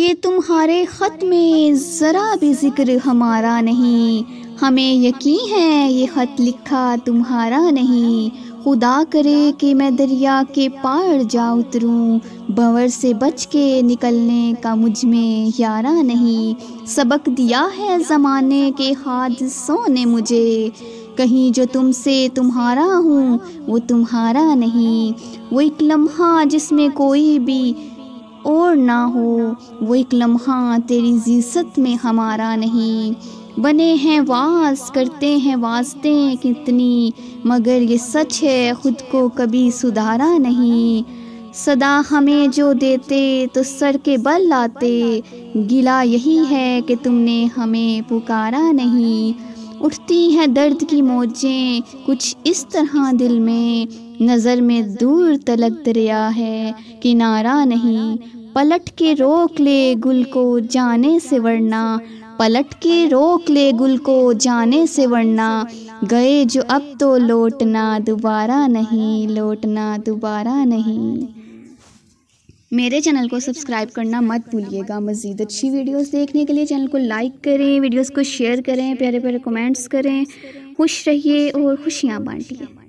کہ تمہارے خط میں ذرا بھی ذکر ہمارا نہیں، ہمیں یقین ہے یہ خط لکھا تمہارا نہیں۔ خدا کرے کہ میں دریا کے پار جا اتروں، بھنور سے بچ کے نکلنے کا مجھ میں یارہ نہیں۔ سبق دیا ہے زمانے کے حادثوں نے مجھے، کہیں جو تم سے تمہارا ہوں وہ تمہارا نہیں۔ وہ ایک لمحہ جس میں کوئی بھی اور نہ ہو، وہ ایک لمحہ تیری عزت میں ہمارا نہیں۔ بنے ہیں واز کرتے ہیں واسطیں کتنی، مگر یہ سچ ہے خود کو کبھی سدھارا نہیں۔ صدا ہمیں جو دیتے تو سر کے بل لاتے، گلہ یہی ہے کہ تم نے ہمیں پکارا نہیں۔ اٹھتی ہیں درد کی موجیں کچھ اس طرح دل میں، نظر میں دور تلک دریا ہے کنارہ نہیں۔ پلٹ کے روک لے گل کو جانے سے ورنہ، پلٹ کے روک لے گل کو جانے سے ورنہ، گئے جو اب تو لوٹنا دوبارہ نہیں، لوٹنا دوبارہ نہیں۔ میرے چینل کو سبسکرائب کرنا مت بھولیے گا۔ مزید اچھی ویڈیوز دیکھنے کے لیے چینل کو لائک کریں، ویڈیوز کو شیئر کریں، پیارے پیارے کمنٹس کریں۔ خوش رہیے اور خوشیاں بانٹیے۔